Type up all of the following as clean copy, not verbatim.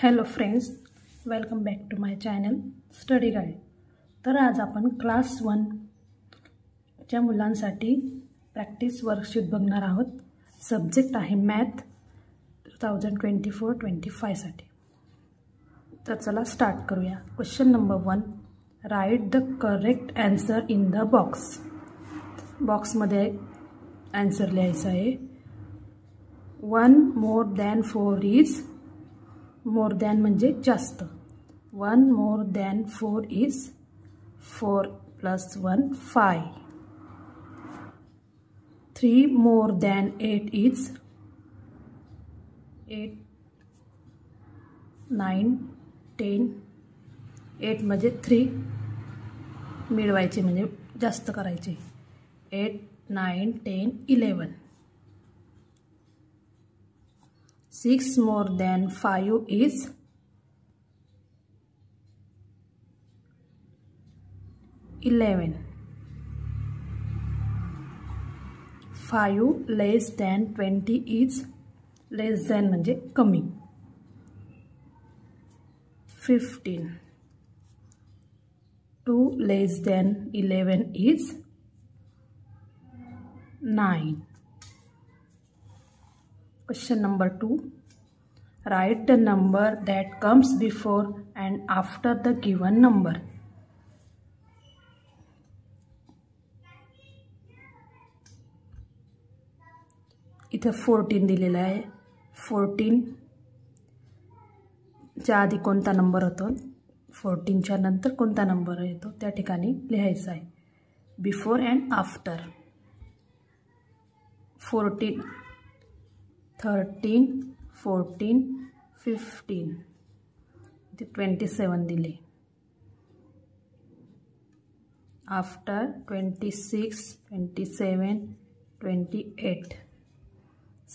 Hello friends, welcome back to my channel study guide. तर आज आपण क्लास 1 च्या मुलांसाठी प्रॅक्टिस वर्कशीट बघणार आहोत। सब्जेक्ट आहे मॅथ 2024-25 साठी। तर चला स्टार्ट करूया। Question number 1, right the correct answer in the box. बॉक्समध्ये आन्सर लिहायचा आहे। 1 more than 4 is more than म्हणजे जास्त। 1 more than 4 is 4 plus 1 5। 3 more than 8 is 8 9 10। 8 म्हणजे 3 मिळवायचे म्हणजे जास्त करायचे। 8 9 10 11। 6 more than 5 is 11। 5 less than 20 is less than म्हणजे कमी। 15। 2 less than 11 is 9। Question number 2, write the number that comes before and after the given number। इथे 14 दिलेला आहे। 14 च्या आधी कोणता नंबर होतो, 14 च्या नंतर कोणता नंबर येतो त्या ठिकाणी लिहायचा आहे। Before and after. 14 13 14 15 ते 27 दिले। आफ्टर 26 27 28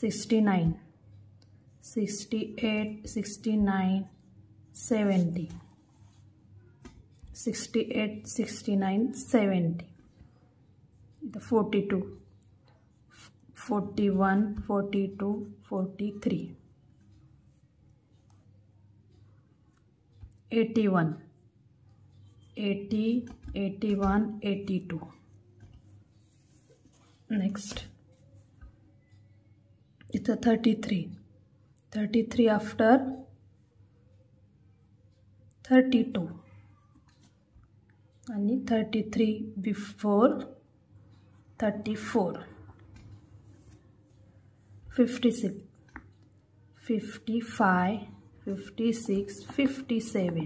69 68 69 70 68 69 70। 42 41 42 43 81 80 81 82। नेक्स्ट इथं 33 आफ्टर 32 आणि 33 बिफोर 34। 56 55 56 57।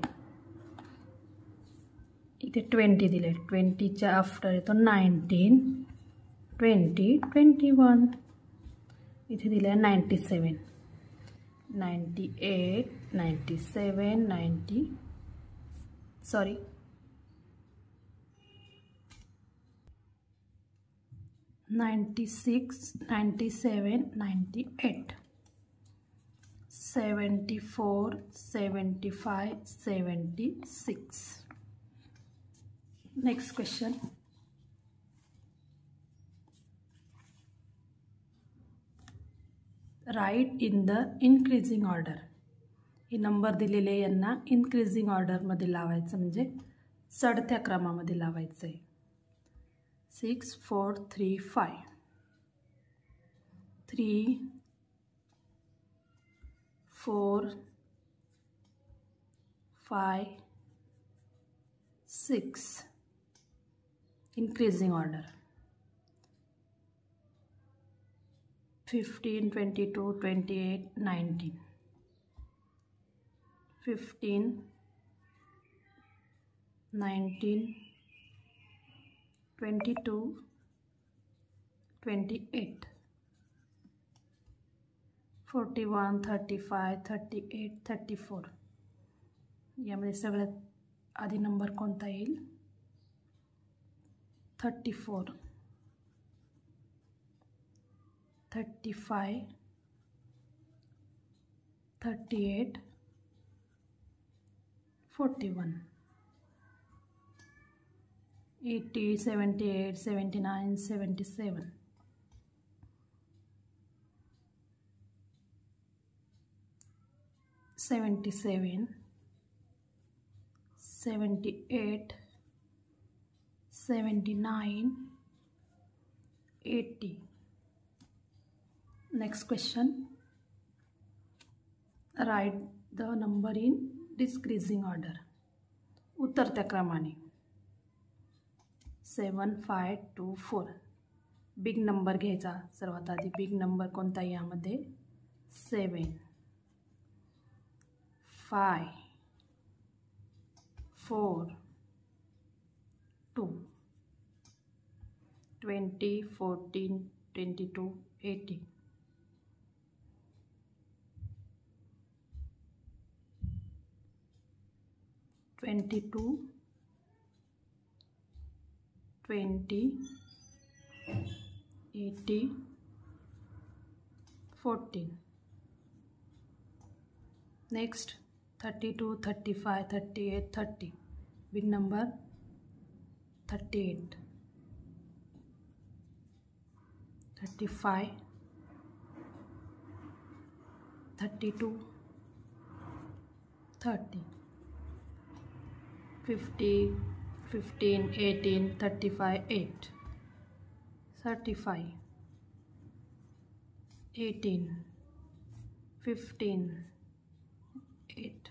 इथे 20 दिले। 20 च्या आफ्टर येतो 19 20 21। इथे दिले 97 98 97 96 97 98 74 75 76। Next question, write in the increasing order. हे नंबर दिलेले यांना इनक्रीजिंग ऑर्डरमध्ये लावायचं म्हणजे चढत्या क्रमामध्ये लावायचं आहे। 6 4 3 5 3 4 5 6 increasing order। 15 22 28 19 15 19 22 28 41 35 38 34। यामध्ये सगळ्यात आधी नंबर कोणता येईल? 34 35 38 41 80 78 79 77। 77, 78, 79, 80. Next question. Write the number in decreasing order. उतरत्या क्रमाने. 7, 5, 2, 4. बिग नंबर घ्यायचा. सर्वात आधी बिग नंबर कोणता यामध्ये? 7, 5, 4, 2, 20, 14, 22, 18. Twenty-two, 20, 80, 14. Next, 32, 35, 38, 30. Big number 38, 35, 32, 30. 50, 15, 18, 35, 8, 35, 18, 15, 8.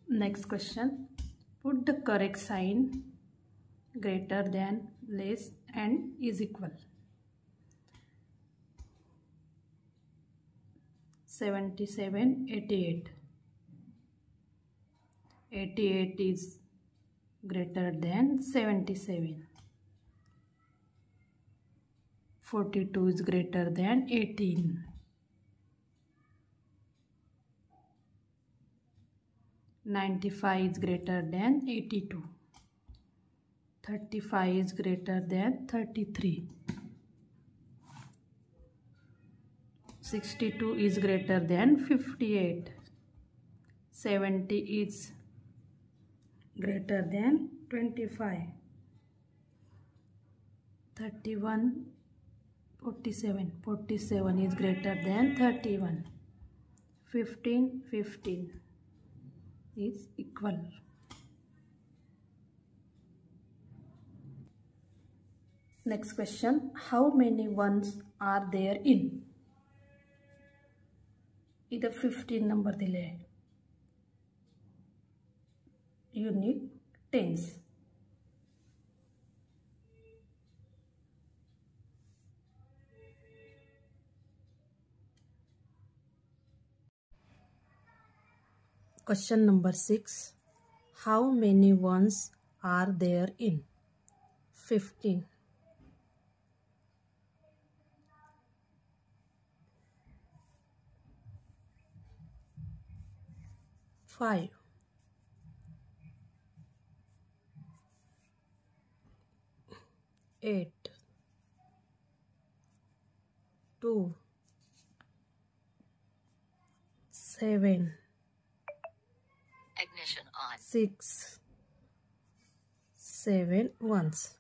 Next question. Put the correct sign greater than, less and is equal. 77, 88. 88 is greater than 77. 42 is greater than 18. 95 is greater than 82. 35 is greater than 33. 62 is greater than 58. 70 is greater than 25. 31, 47. 47 is greater than 31. 15, 15 is equal. Next question. How many ones are there in? इधर 15 number दिले हैं. You need tens. Question number 6. How many ones are there in? 15. 5. 8. 2. 7. Ignition on. 6. 7 ones.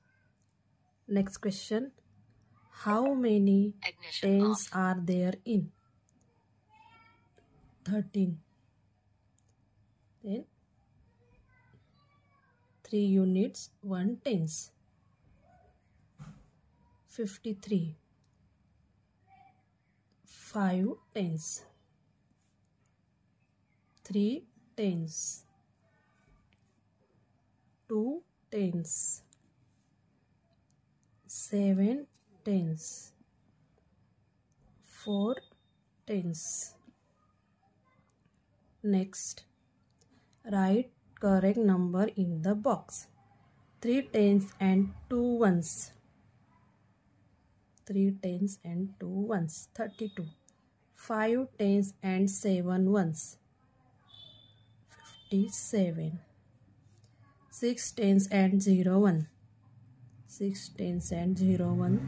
Next question. How many Ignition tens off. are there in? 13. Then 3 units, 1 tens. 53. 5 tens. 3 tens. 2 tens. 7 tens. 4 tens. Next, write correct number in the box. 3 tens and 2 ones. 3 tens and 2 ones. 32. 5 tens and 7 ones. 57. 6 tens and 0 1. 6 tens and 0 1.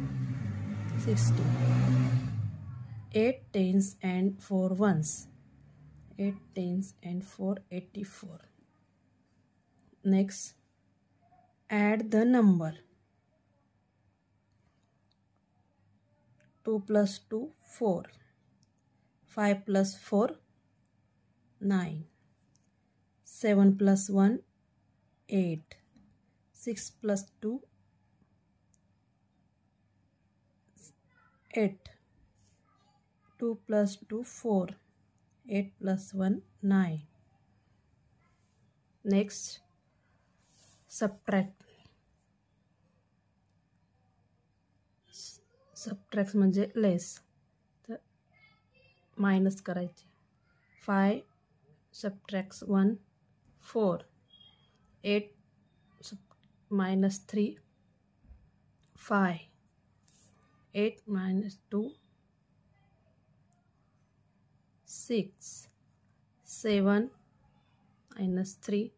60. 8 tens and 4 ones. 8 tens and 4 84. Next, add the number. 2 plus 2 4. 5 + 4 9, 7 + 1 8, 6 + 2 8, 2 + 2 4, 8 + 1 9. Next, subtract. Subtract म्हणजे less, तर minus करायचे. 5 subtracts 1 4, 8 - 3 5, 8 - 2 6, 7 - 3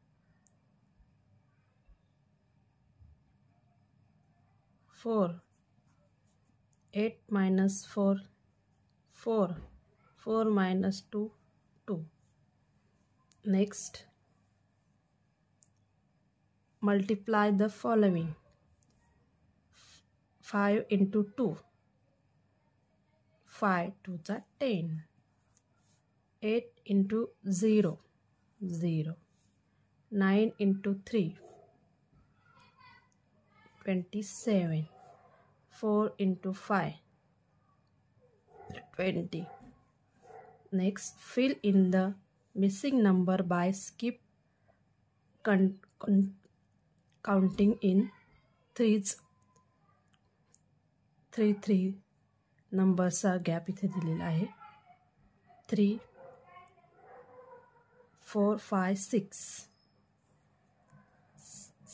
4, 8 - 4 4, 4 - 2 2. Next, multiply the following. 5 × 2, 5 2 10, 8 × 0 0, 9 × 3 27, 4 × 5 20. Next, fill in the missing number by skip counting in threes. 3 नंबरचा gap इथे दिलेला आहे. 3 4 5 6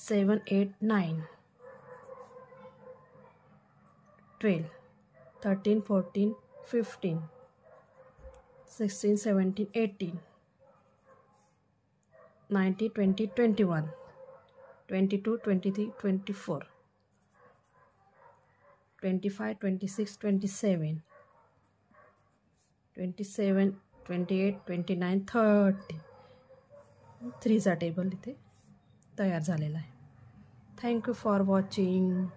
7 8 9 12 13 14 15 16 17 18 19 20 21 22 23 24 25 26 27 27 28 29 30. 3चा table इथे तयार झालेला आहे. Thank you for watching.